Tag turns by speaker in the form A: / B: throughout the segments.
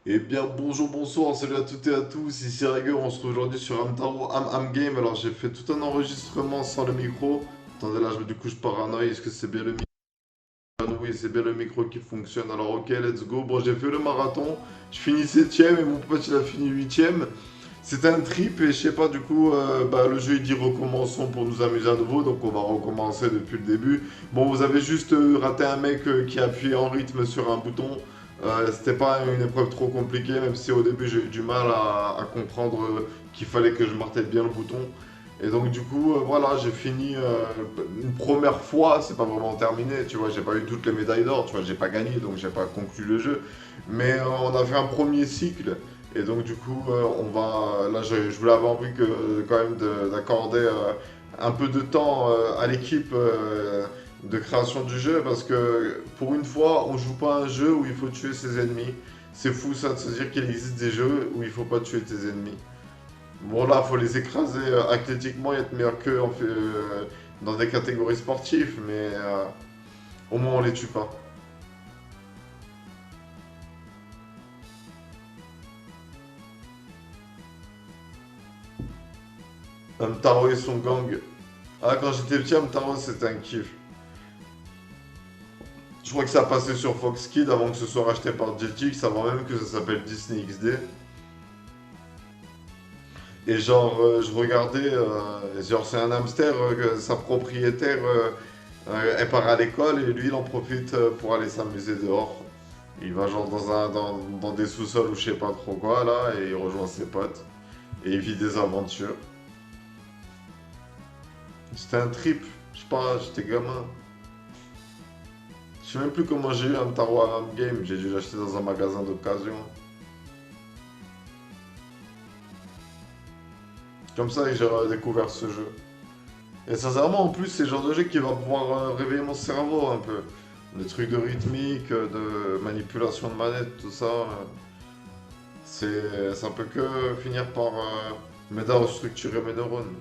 A: Eh bien, bonjour, bonsoir, salut à toutes et à tous, ici Rager, on se retrouve aujourd'hui sur Amtaro Am Game. Alors, j'ai fait tout un enregistrement sans le micro. Attendez, là, du coup, je paranoïe, est-ce que c'est bien le micro? Oui, c'est bien le micro qui fonctionne. Alors, ok, let's go. Bon, j'ai fait le marathon, je finis 7ème et mon pote, il a fini 8ème. C'était un trip et je sais pas, du coup, le jeu il dit recommençons pour nous amuser à nouveau, donc on va recommencer depuis le début. Bon, vous avez juste raté un mec qui a appuyé en rythme sur un bouton. C'était pas une épreuve trop compliquée, même si au début j'ai eu du mal à comprendre qu'il fallait que je martèle bien le bouton. Et donc du coup, voilà, j'ai fini une première fois, c'est pas vraiment terminé, tu vois, j'ai pas eu toutes les médailles d'or, tu vois, j'ai pas gagné, donc j'ai pas conclu le jeu. Mais on a fait un premier cycle. Et donc du coup, là, je vous l'avais envie quand même d'accorder un peu de temps à l'équipe de création du jeu parce que pour une fois, on joue pas à un jeu où il faut tuer ses ennemis. C'est fou ça de se dire qu'il existe des jeux où il faut pas tuer tes ennemis. Bon là, faut les écraser athlétiquement et être meilleur qu'eux dans des catégories sportives, mais au moins on les tue pas. Amtaro et son gang. Ah, quand j'étais petit, Amtaro c'était un kiff. Je crois que ça passait sur Fox Kids avant que ce soit racheté par Jetix, avant même que ça s'appelle Disney XD. Et genre, je regardais, genre c'est un hamster, sa propriétaire, elle part à l'école et lui il en profite pour aller s'amuser dehors. Il va genre dans des sous-sols ou je sais pas trop quoi là et il rejoint ses potes. Et il vit des aventures. C'était un trip, je sais pas, j'étais gamin. Je sais même plus comment j'ai eu un Taro Aram Game, j'ai dû l'acheter dans un magasin d'occasion. Comme ça que j'ai redécouvert ce jeu. Et sincèrement, en plus, c'est le genre de jeu qui va pouvoir réveiller mon cerveau un peu. Les trucs de rythmique, de manipulation de manette, tout ça, ça peut que finir par m'aider à restructurer mes neurones.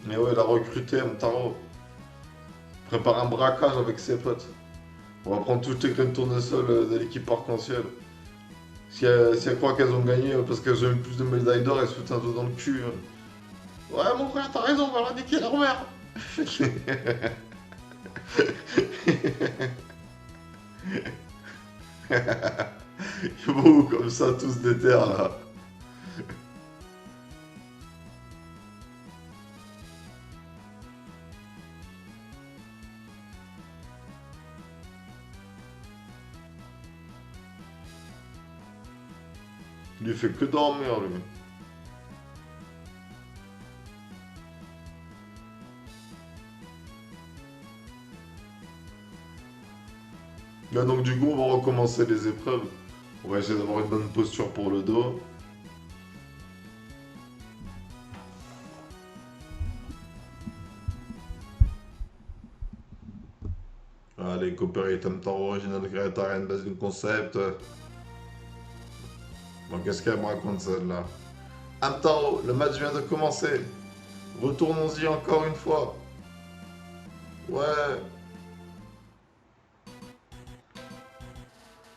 A: Mais ouais, il a recruté Mtaro. Prépare un braquage avec ses potes. On va prendre toutes les graines tournesol de l'équipe arc-en-ciel. Si elle croit qu'elles ont gagné parce qu'elles ont eu plus de médailles d'or, elles se foutent un dos dans le cul, hein. Ouais, mon frère, t'as raison, on va leur niquer leur mère. Bon, comme ça, tous des terres là. Il fait que dormir, lui. Là, donc, du coup, on va recommencer les épreuves. On va essayer d'avoir une bonne posture pour le dos. Allez, copyright Hamtaro original Creator base du concept. Bon, qu'est-ce qu'elle me raconte celle-là? Hamtaro, le match vient de commencer. Retournons-y encore une fois. Ouais.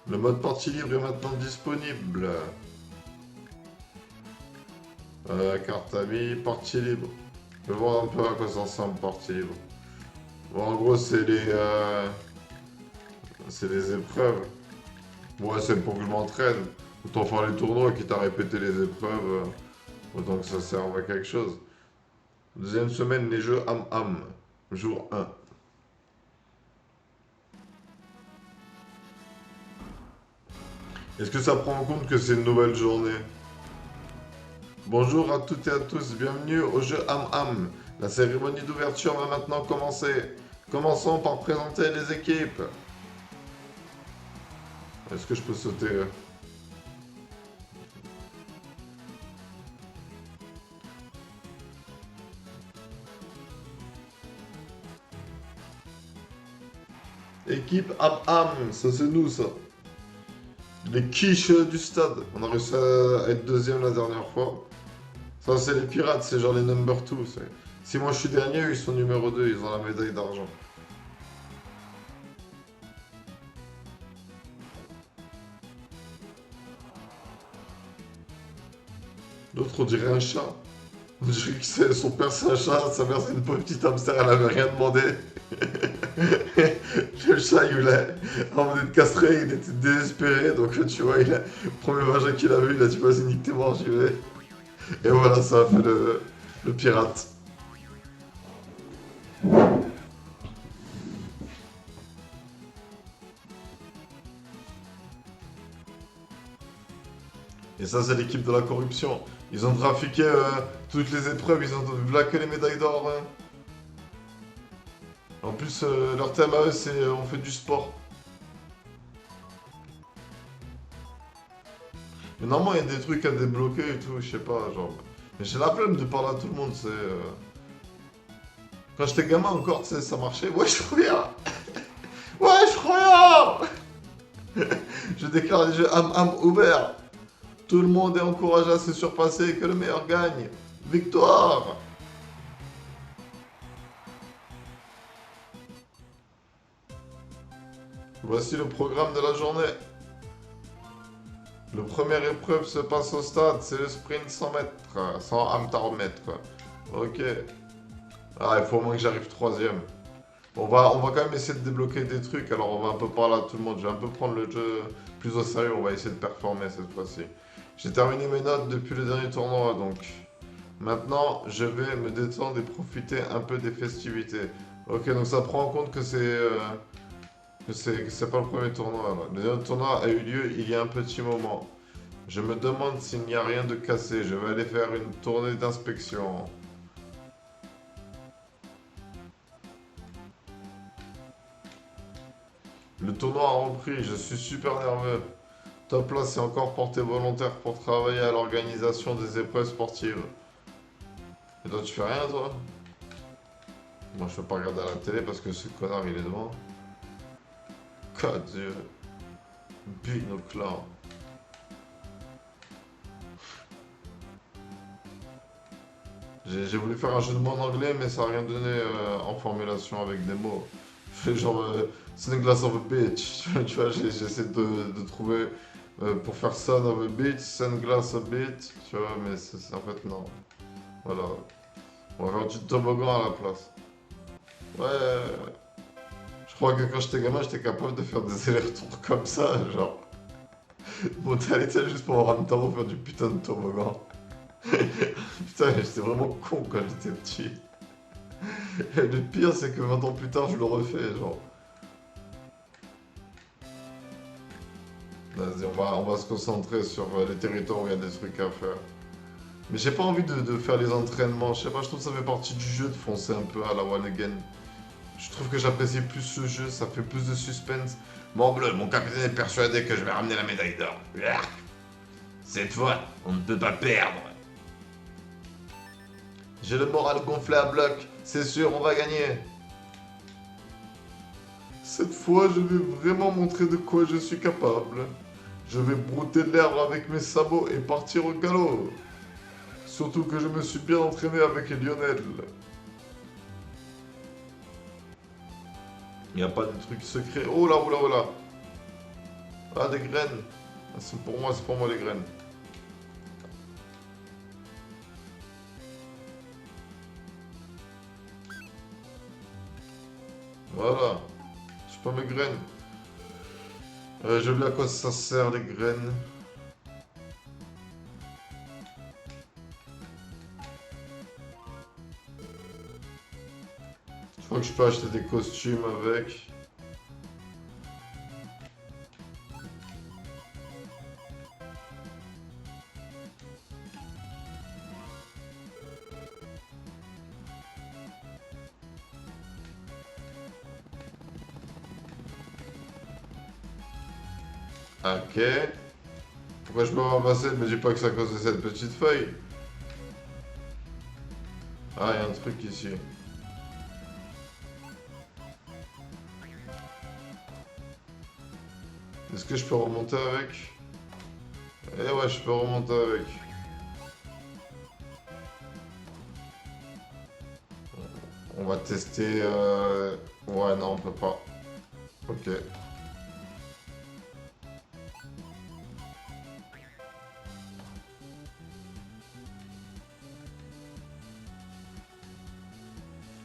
A: Le mode partie libre est maintenant disponible. Carte amis, partie libre. Je vais voir un peu à quoi ça ressemble, partie libre. Bon, en gros, c'est les épreuves. Ouais, c'est pour que je m'entraîne. Autant faire les tournois, quitte à répéter les épreuves. Autant que ça serve à quelque chose. Deuxième semaine, les jeux Am Am. Jour 1. Est-ce que ça prend en compte que c'est une nouvelle journée? Bonjour à toutes et à tous, bienvenue au jeu Am Am. La cérémonie d'ouverture va maintenant commencer. Commençons par présenter les équipes. Est-ce que je peux sauter Équipe Am Am, ça c'est nous ça. Les quiches du stade. On a réussi à être deuxième la dernière fois. Ça c'est les pirates, c'est genre les number 2. Si moi je suis dernier, eux ils sont numéro 2, ils ont la médaille d'argent. L'autre, on dirait un chat. On dirait que son père c'est un chat, sa mère c'est une pauvre petite hamster, elle avait rien demandé. Le chat, il voulait, avant d'être castré, il était désespéré, donc tu vois, le premier vagin qu'il a vu, il a dit vas-y, nique tes morts, j'y vais. Et voilà, ça a fait le pirate. Et ça, c'est l'équipe de la corruption. Ils ont trafiqué toutes les épreuves, ils ont blaqué les médailles d'or. Hein. En plus, leur thème à eux, c'est on fait du sport. Mais normalement, il y a des trucs à débloquer et tout, je sais pas, genre. Mais j'ai la flemme de parler à tout le monde, c'est. Quand j'étais gamin encore, tu sais, ça marchait. Ouais, je reviens. Ouais, je reviens. Je déclare les jeux am ouvert. Tout le monde est encouragé à se surpasser et que le meilleur gagne. Victoire. Voici le programme de la journée. Le première épreuve se passe au stade, c'est le sprint 100 mètres, 100 amtaromètres. Ok. Ah, il faut au moins que j'arrive troisième. On va quand même essayer de débloquer des trucs, alors on va un peu parler à tout le monde. Je vais un peu prendre le jeu plus au sérieux, on va essayer de performer cette fois-ci. J'ai terminé mes notes depuis le dernier tournoi, donc maintenant je vais me détendre et profiter un peu des festivités. Ok, donc ça prend en compte que c'est pas le premier tournoi. Là. Le dernier tournoi a eu lieu il y a un petit moment. Je me demande s'il n'y a rien de cassé. Je vais aller faire une tournée d'inspection. Le tournoi a repris, je suis super nerveux. Top là, c'est encore porté volontaire pour travailler à l'organisation des épreuves sportives. Et toi, tu fais rien, toi? Moi, je peux pas regarder à la télé parce que ce connard, il est devant. God, Dieu. Binoclard. J'ai voulu faire un jeu de mots en anglais, mais ça n'a rien donné en formulation avec des mots. Je fais genre Sunglass of a bitch. Tu vois, j'essaie de trouver pour faire son of a bitch, sunglass of a bitch. Tu vois, mais en fait, non. Voilà. On va faire du toboggan à la place. Ouais. Je crois que quand j'étais gamin, j'étais capable de faire des allers-retours comme ça, genre. Monter à l'étage juste pour avoir un temps faire du putain de toboggan. Putain, j'étais vraiment con quand j'étais petit. Et le pire, c'est que 20 ans plus tard, je le refais, genre. Vas-y, on va se concentrer sur les territoires où il y a des trucs à faire. Mais j'ai pas envie de faire les entraînements, je sais pas, je trouve que ça fait partie du jeu de foncer un peu à la one again. Je trouve que j'apprécie plus ce jeu, ça fait plus de suspense. Morbleu, mon capitaine est persuadé que je vais ramener la médaille d'or. Cette fois, on ne peut pas perdre. J'ai le moral gonflé à bloc, c'est sûr, on va gagner. Cette fois, je vais vraiment montrer de quoi je suis capable. Je vais brouter l'herbe avec mes sabots et partir au galop. Surtout que je me suis bien entraîné avec Lionel. Il n'y a pas de truc secret. Oh là, oh là, oh là. Ah, des graines. C'est pour moi les graines. Voilà. Je pas mes graines. J'ai oublié à quoi ça sert les graines. Je crois que je peux acheter des costumes avec. Ok. Pourquoi je peux ramasser? Me dis pas que c'est à cause de cette petite feuille. Ah, il y a un truc ici. Est-ce que je peux remonter avec? Eh ouais, je peux remonter avec. On va tester... Ouais, non, on peut pas. Ok.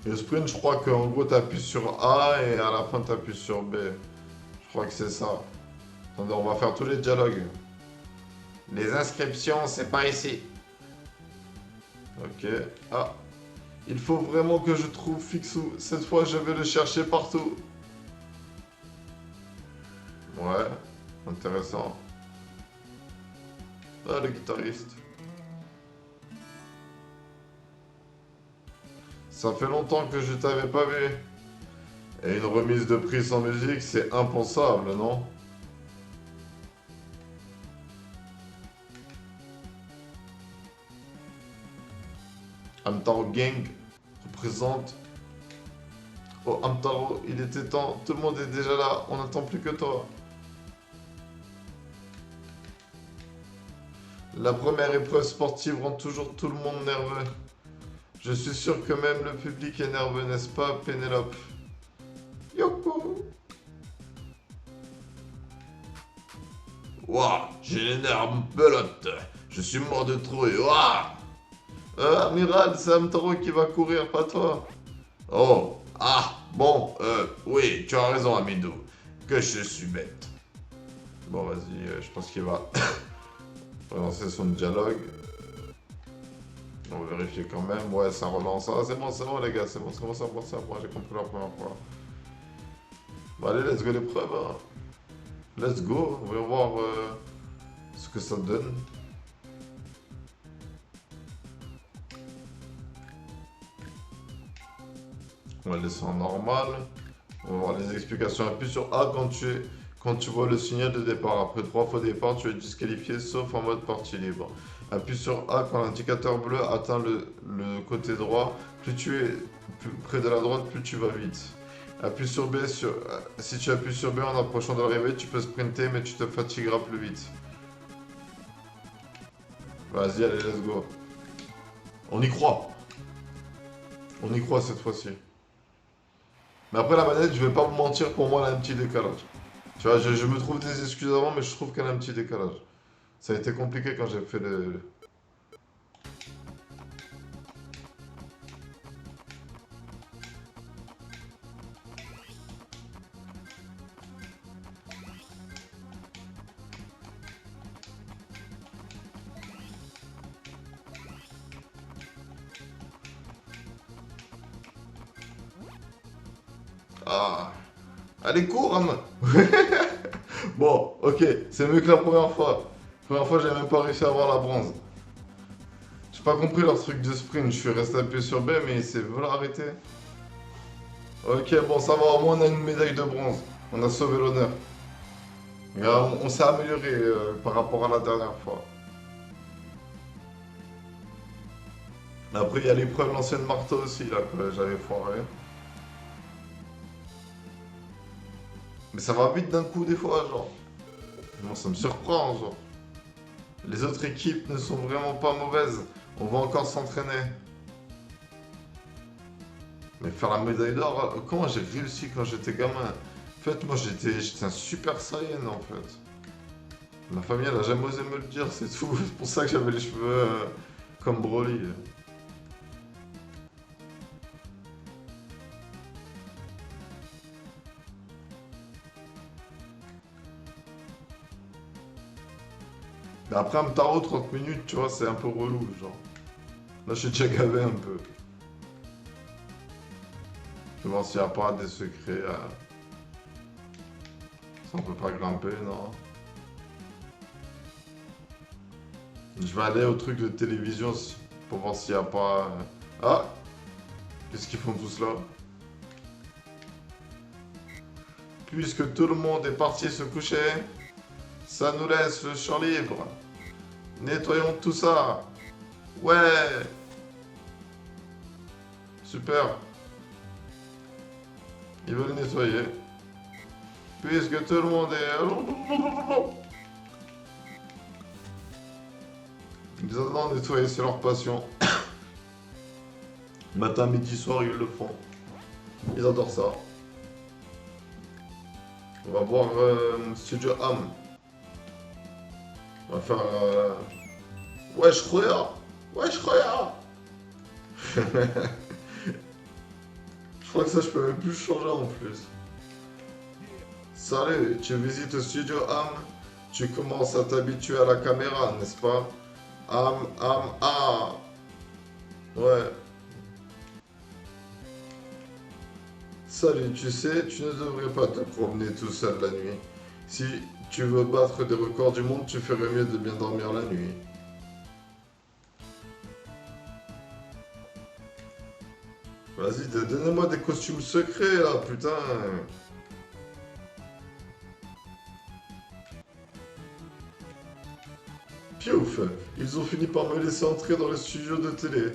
A: Le sprint, je crois qu'en gros, t'appuies sur A et à la fin, t'appuies sur B. Je crois que c'est ça. Attendez, on va faire tous les dialogues. Les inscriptions, c'est pas ici. Ok. Ah. Il faut vraiment que je trouve Fixou. Cette fois, je vais le chercher partout. Ouais. Intéressant. Ah, le guitariste. Ça fait longtemps que je t'avais pas vu. Et une remise de prix sans musique, c'est impensable, non? Hamtaro Gang représente. Oh, Hamtaro, il était temps. Tout le monde est déjà là. On n'attend plus que toi. La première épreuve sportive rend toujours tout le monde nerveux. Je suis sûr que même le public est nerveux, n'est-ce pas, Pénélope? Yoko! Ouah, j'ai les nerfs pelote. Je suis mort de trouille. Ouah! Amiral, c'est Hamtaro qui va courir, pas toi. Oh, ah, bon, oui, tu as raison, Amidou. Que je suis bête. Bon, vas-y, je pense qu'il va relancer son dialogue. On va vérifier quand même. Ouais, ça relance. Ah, c'est bon, les gars, c'est bon, ça va, moi j'ai compris la première fois. Bon, allez, let's go l'épreuve. Hein. Let's go, on va voir ce que ça donne. On va le laisser en normal. On va voir les explications. Appuie sur A quand tu vois le signal de départ. Après 3 fois départ, tu es disqualifié sauf en mode partie libre. Appuie sur A quand l'indicateur bleu atteint le côté droit. Plus tu es près de la droite, plus tu vas vite. Appuie sur B. Si tu appuies sur B en approchant de l'arrivée, tu peux sprinter, mais tu te fatigueras plus vite. Vas-y, allez, let's go. On y croit. On y croit cette fois-ci. Mais après, la manette, je vais pas vous mentir, pour moi, elle a un petit décalage. Tu vois, je me trouve des excuses avant, mais je trouve qu'elle a un petit décalage. Ça a été compliqué quand j'ai fait le... Ah. Allez, cours, Am. Bon, ok, c'est mieux que la première fois. La première fois, j'ai même pas réussi à avoir la bronze. J'ai pas compris leur truc de sprint. Je suis resté appuyé sur B, mais c'est voilà arrêté. Ok, bon, ça va. Au moins, on a une médaille de bronze. On a sauvé l'honneur. On s'est amélioré par rapport à la dernière fois. Après, il y a l'épreuve l'ancienne marteau aussi, là, que j'avais foiré. Mais ça va vite d'un coup, des fois, genre. Moi, ça me surprend, genre. Les autres équipes ne sont vraiment pas mauvaises. On va encore s'entraîner. Mais faire la médaille d'or, comment j'ai réussi quand j'étais gamin? En fait, moi, j'étais un super saiyan, en fait. Ma famille, elle a jamais osé me le dire, c'est tout. C'est pour ça que j'avais les cheveux comme Broly. Mais après, un tarot 30 minutes, tu vois, c'est un peu relou, genre. Là, je suis déjà gavé un peu. Je vais voir s'il n'y a pas des secrets. Ça, on peut pas grimper, non. Je vais aller au truc de télévision pour voir s'il n'y a pas... Ah! Qu'est-ce qu'ils font tous là? Puisque tout le monde est parti se coucher, ça nous laisse le champ libre. Nettoyons tout ça. Ouais! Super. Ils veulent nettoyer. Puisque tout le monde est... Ils adorent nettoyer, c'est leur passion. Matin, midi, soir, ils le font. Ils adorent ça. On va voir Studio Am. On va faire... Wesh, Roya. Wesh, Roya. Je crois que ça, je peux même plus changer en plus. Salut, tu visites le Studio Am. Tu commences à t'habituer à la caméra, n'est-ce pas? Ah. Ouais. Salut, tu sais, tu ne devrais pas te promener tout seul la nuit. Si tu veux battre des records du monde, tu ferais mieux de bien dormir la nuit. Vas-y, donnez-moi des costumes secrets là, putain. Piouf, ils ont fini par me laisser entrer dans le studio de télé.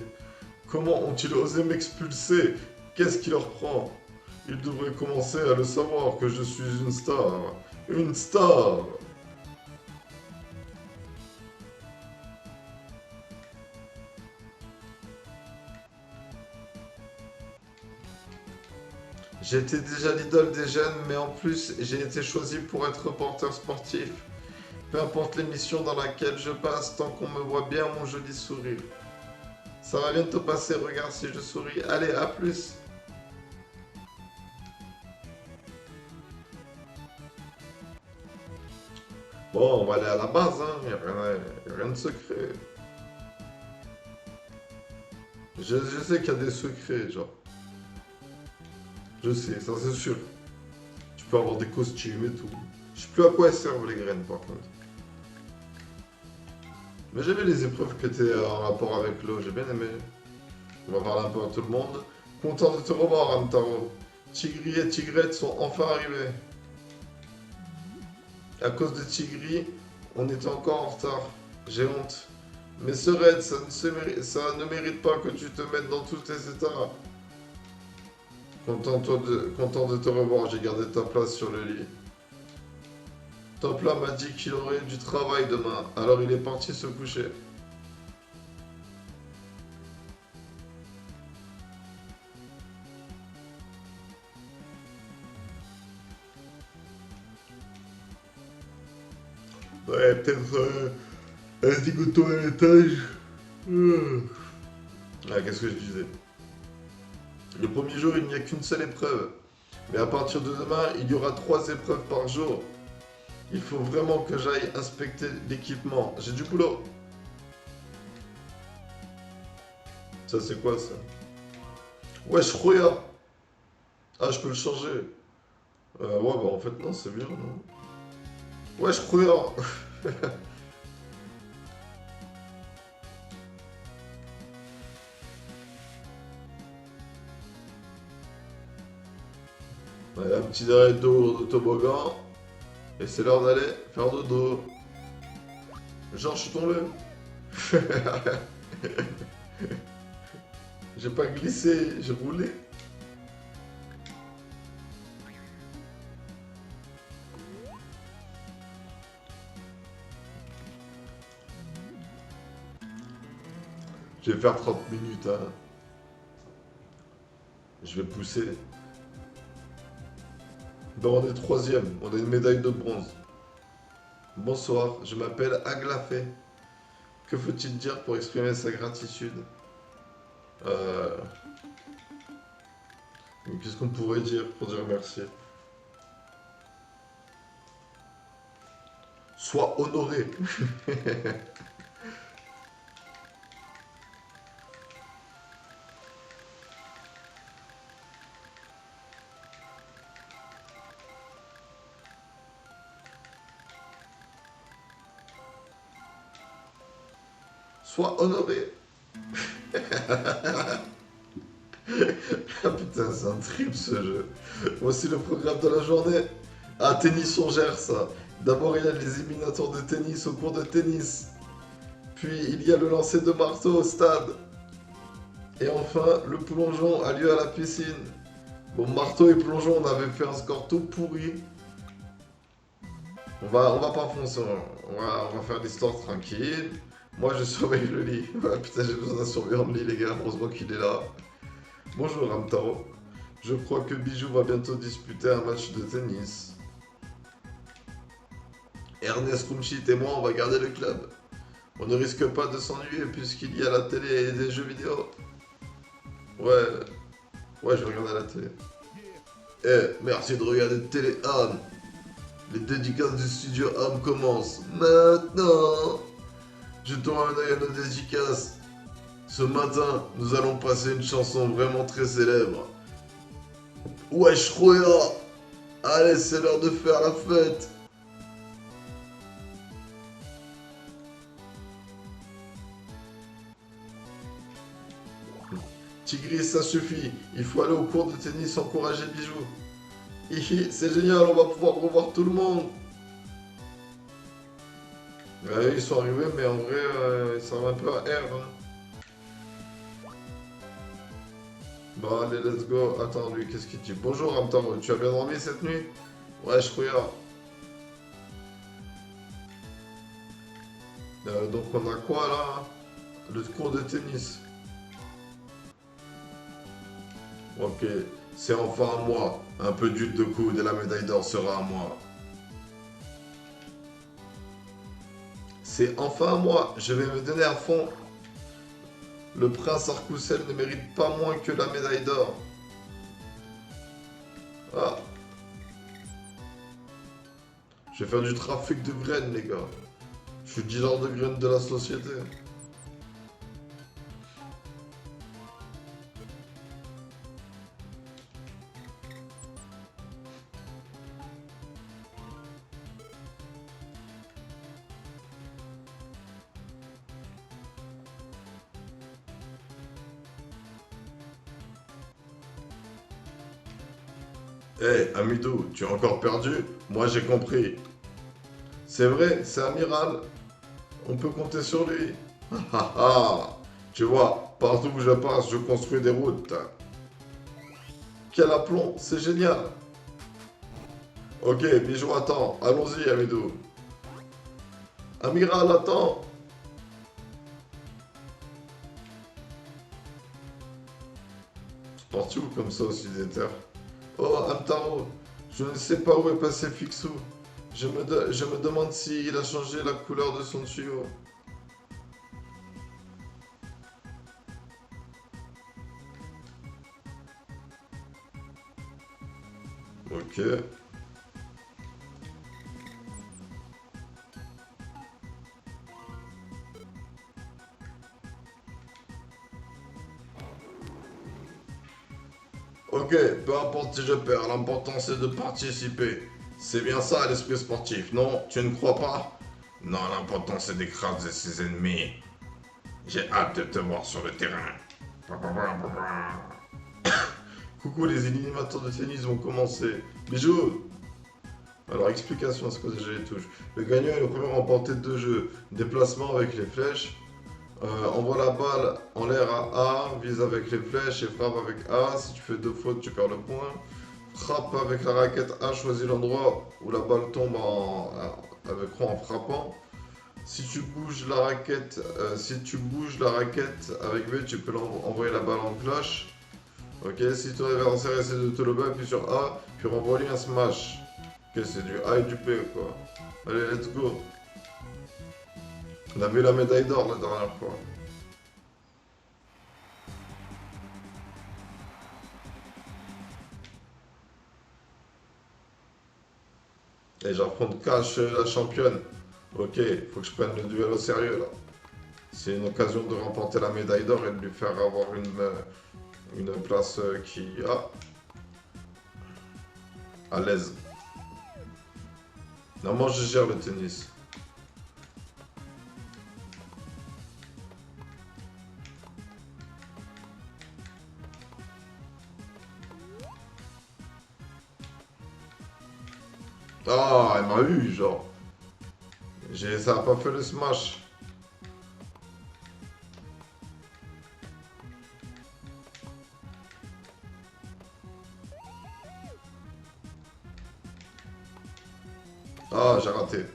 A: Comment ont-ils osé m'expulser? Qu'est-ce qui leur prend? Ils devraient commencer à le savoir que je suis une star. Une star! J'étais déjà l'idole des jeunes, mais en plus, j'ai été choisi pour être reporter sportif. Peu importe l'émission dans laquelle je passe, tant qu'on me voit bien mon joli sourire. Ça va bientôt passer, regarde si je souris. Allez, à plus! Bon, on va aller à la base, hein. Y a rien de secret. Je sais qu'il y a des secrets, genre. Je sais, ça c'est sûr. Tu peux avoir des costumes et tout. Je sais plus à quoi elles servent les graines, par contre. Mais j'ai vu les épreuves que t'es en rapport avec l'eau, j'ai bien aimé. On va parler un peu à tout le monde. Content de te revoir, Amtaro. Tigri et Tigrette sont enfin arrivés. À cause de Tigri, on était encore en retard. J'ai honte. Mais ce raid, ça ne mérite pas que tu te mettes dans tous tes états. Content de te revoir, j'ai gardé ta place sur le lit. Topla m'a dit qu'il aurait du travail demain, alors il est parti se coucher. Ouais, peut-être un zigoto à l'étage. Ah, qu'est-ce que je disais? Le premier jour, il n'y a qu'une seule épreuve. Mais à partir de demain, il y aura 3 épreuves par jour. Il faut vraiment que j'aille inspecter l'équipement. J'ai du boulot. Ça, c'est quoi, ça? Wesh, Roya. Ah, je peux le changer. Ouais, bah en fait, non, c'est bien, non? Wesh, Roya. Ouais, un petit arrêt d'eau de toboggan. Et c'est l'heure d'aller faire dodo. Genre, je suis tombé. J'ai pas glissé, j'ai roulé. Je vais faire 30 minutes, hein. Je vais pousser. Bon, on est 3e, on a une médaille de bronze. Bonsoir, je m'appelle Aglafé. Que faut-il dire pour exprimer sa gratitude? Qu'est-ce qu'on pourrait dire pour dire merci? Sois honoré. Sois honoré. Ah putain, c'est un trip ce jeu. Voici le programme de la journée. Ah, tennis, on gère ça. D'abord, il y a les éliminatoires de tennis au cours de tennis. Puis, il y a le lancer de marteau au stade. Et enfin, le plongeon a lieu à la piscine. Bon, marteau et plongeon, on avait fait un score tout pourri. On va pas foncer, on va faire l'histoire tranquille. Moi, je surveille le lit. Ouais, putain, j'ai besoin d'un surveillant de lit, les gars. Heureusement qu'il est là. Bonjour Ramtaro. Je crois que Bijou va bientôt disputer un match de tennis. Ernest Rumchit et moi, on va garder le club. On ne risque pas de s'ennuyer puisqu'il y a la télé et des jeux vidéo. Ouais, ouais, je vais regarder la télé. Eh, merci de regarder Télé Am. Les dédicaces du studio Am commencent maintenant. Jetons un œil à nos dédicaces. Ce matin, nous allons passer une chanson vraiment très célèbre. Wesh Roya. Allez, c'est l'heure de faire la fête. Tigris, ça suffit. Il faut aller au cours de tennis encourager Bijou. Hihi, c'est génial, on va pouvoir revoir tout le monde. Ouais, ils sont arrivés, mais en vrai, ils sont un peu à R. Hein. Bon, allez, let's go. Attends, lui, qu'est-ce qu'il dit? Bonjour, Ramtaro, tu as bien dormi cette nuit? Ouais, je regarde. Donc, on a quoi là? Le cours de tennis. Ok, c'est enfin à moi. Un peu d'huile de coude et la médaille d'or sera à moi. C'est enfin à moi. Je vais me donner à fond. Le prince Arcoussel ne mérite pas moins que la médaille d'or. Ah, je vais faire du trafic de graines, les gars. Je suis dealer de graines de la société. Eh, hey, Amidou, tu as encore perdu? Moi, j'ai compris. C'est vrai, c'est Amiral. On peut compter sur lui. Ah ah. Tu vois, partout où je passe, je construis des routes. Quel aplomb, c'est génial. Ok, Bijou attends. Allons-y, Amidou. Amiral attends. C'est parti où comme ça aussi des terres? Oh, Amtaro, je ne sais pas où est passé Fixou. Je me demande s'il a changé la couleur de son tuyau. Ok. Ok, peu importe si je perds, l'important c'est de participer. C'est bien ça l'esprit sportif, non? Tu ne crois pas? Non, l'important c'est d'écraser ses ennemis. J'ai hâte de te voir sur le terrain. Coucou, les éliminateurs de tennis vont commencer. Bijou. Alors, explication, c'est quoi déjà les touches? Le gagnant est le premier à remporter deux jeux. Déplacement avec les flèches. Envoie la balle en l'air à A, vise avec les flèches et frappe avec A. Si tu fais deux fautes, tu perds le point. Frappe avec la raquette A, choisis l'endroit où la balle tombe avec rond en frappant. Si tu bouges la raquette avec B, tu peux envoyer la balle en clash. Ok, si ton adversaire essaie de te le battre, appuie sur A, puis renvoie-lui un smash. Ok, c'est du A et du P quoi. Allez, let's go. On a vu la médaille d'or la dernière fois. Et j'affronte Cash, la championne. Ok, faut que je prenne le duel au sérieux là. C'est une occasion de remporter la médaille d'or et de lui faire avoir une place qui... Ah, à l'aise. Normalement, je gère le tennis. Ah, elle m'a eu, genre. Ça a pas fait le smash. Ah, j'ai raté.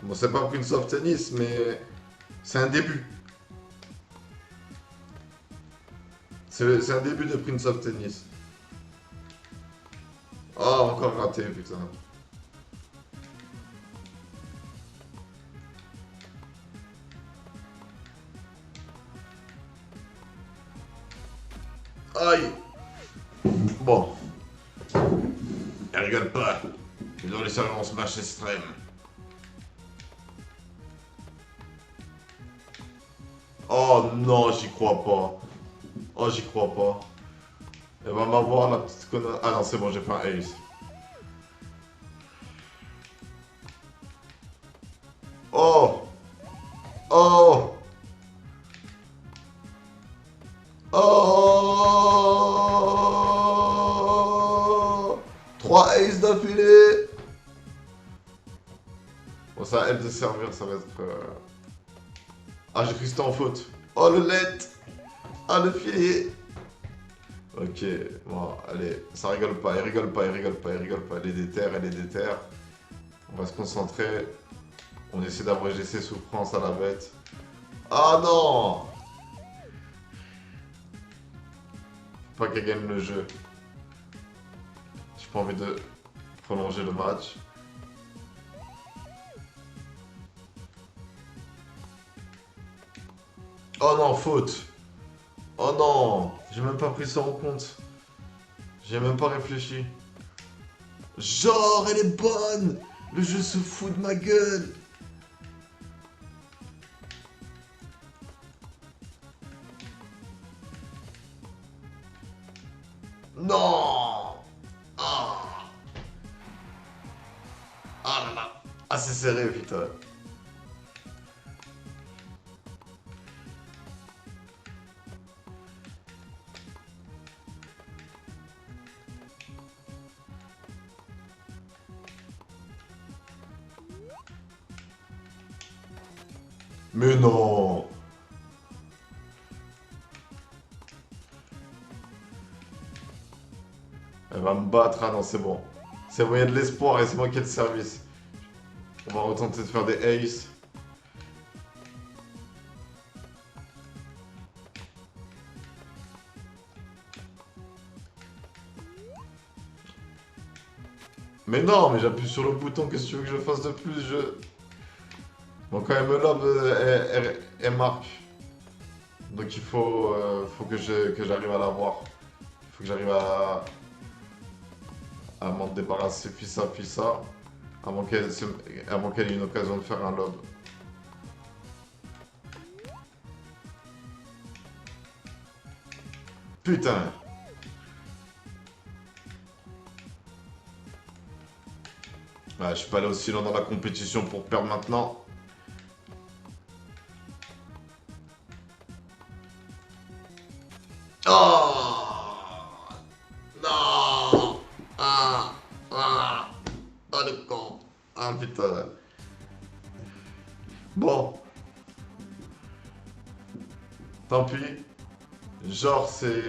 A: Bon, c'est pas Prince of Tennis, mais c'est un début. C'est un début de Prince of Tennis. Oh, encore raté, putain. Aïe. Bon, elle rigole pas. Tu dois les savoir en smash extrême. Oh non, j'y crois pas. Oh, j'y crois pas. Elle va m'avoir la petite connasse. Ah non, c'est bon, j'ai fait un ace. Oh. Oh. Oh. 3 aces d'affilée. Bon, ça aide de servir, ça va être... Ah, j'ai cru que c'était en faute. Oh, le let. Ah, le filet. Ok, bon, allez, ça rigole pas, il rigole pas, il rigole pas, il rigole pas. Elle est déterre, elle est déterre. On va se concentrer. On essaie d'abréger ses souffrances à la bête. Ah non! Faut pas qu'elle gagne le jeu. J'ai pas envie de prolonger le match. Oh non, faute! Oh non! J'ai même pas pris ça en compte. J'ai même pas réfléchi. Genre, elle est bonne! Le jeu se fout de ma gueule! Non! Ah! Ah là là! Ah, c'est serré, putain. Mais non! Elle va me battre. Ah non, c'est bon. C'est bon, il y a de l'espoir et c'est moi qui ai le service. On va retenter de faire des aces. Mais non, mais j'appuie sur le bouton, qu'est-ce que tu veux que je fasse de plus? Bon, quand elle me lobe, elle marque. Donc faut que j'arrive à l'avoir. Il faut que j'arrive à m'en débarrasser puis ça, avant qu'elle ait une occasion de faire un lob. Putain! Ouais, je suis pas allé aussi loin dans la compétition pour perdre maintenant. Oh! Non! Ah! Ah! Ah le con! Ah putain! Bon, tant pis. Genre c'est...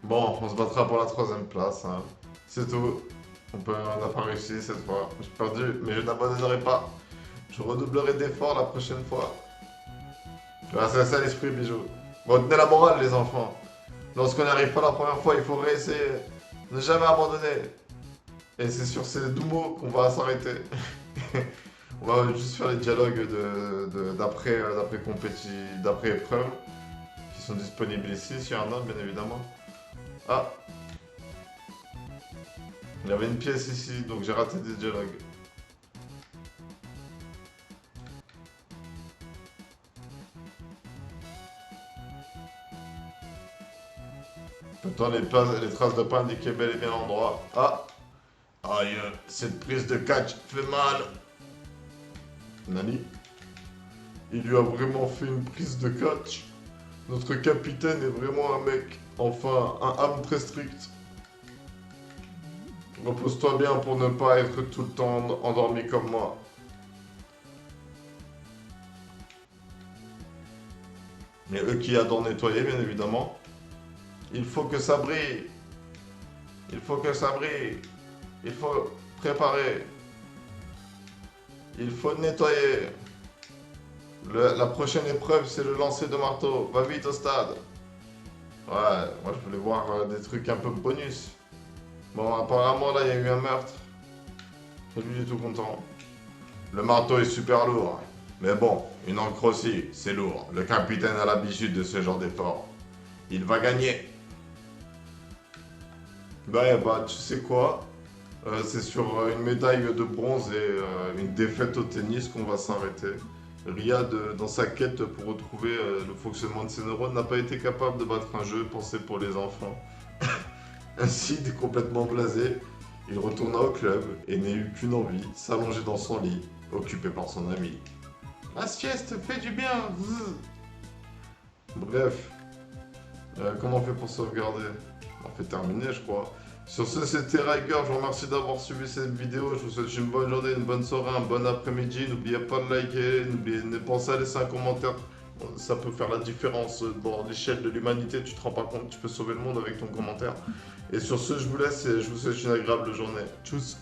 A: Bon, on se battra pour la troisième place, hein. C'est tout. On n'a pas réussi cette fois. J'ai perdu, mais je n'abandonnerai pas. Je redoublerai d'efforts la prochaine fois. Voilà, c'est ça l'esprit, bijou. Bon, tenez la morale, les enfants. Lorsqu'on n'y arrive pas la première fois, il faut réessayer. Ne jamais abandonner. Et c'est sur ces doux mots qu'on va s'arrêter. On va juste faire les dialogues d'après épreuve qui sont disponibles ici, s'il y en a, bien évidemment. Ah, il y avait une pièce ici, donc j'ai raté des dialogues. Pourtant, les traces de pas indiquaient bel et bien l'endroit. Ah, aïe, cette prise de catch fait mal. Nani? Il lui a vraiment fait une prise de catch. Notre capitaine est vraiment un mec. Enfin, un âme très strict. Repose-toi bien pour ne pas être tout le temps endormi comme moi. Mais eux qui adorent nettoyer, bien évidemment. Il faut que ça brille. Il faut que ça brille. Il faut préparer. Il faut nettoyer. La prochaine épreuve, c'est le lancer de marteau. Va vite au stade. Ouais, moi je voulais voir des trucs un peu bonus. Bon, apparemment là, il y a eu un meurtre. Pas du tout content. Le marteau est super lourd. Mais bon, une encre aussi, c'est lourd. Le capitaine a l'habitude de ce genre d'effort. Il va gagner. Ouais, bah tu sais quoi? C'est sur une médaille de bronze et une défaite au tennis qu'on va s'arrêter. Riyad, dans sa quête pour retrouver le fonctionnement de ses neurones, n'a pas été capable de battre un jeu pensé pour les enfants. Ainsi, complètement blasé, il retourna au club et n'eut qu'une envie, s'allonger dans son lit, occupé par son ami. La sieste fait du bien. Bref, comment on fait pour sauvegarder? On fait terminer, je crois. Sur ce, c'était Riker. Je vous remercie d'avoir suivi cette vidéo. Je vous souhaite une bonne journée, une bonne soirée, un bon après-midi. N'oubliez pas de liker, pensez à laisser un commentaire. Ça peut faire la différence dans l'échelle de l'humanité. Tu te rends pas compte, tu peux sauver le monde avec ton commentaire. Et sur ce, je vous laisse et je vous souhaite une agréable journée. Tchuss!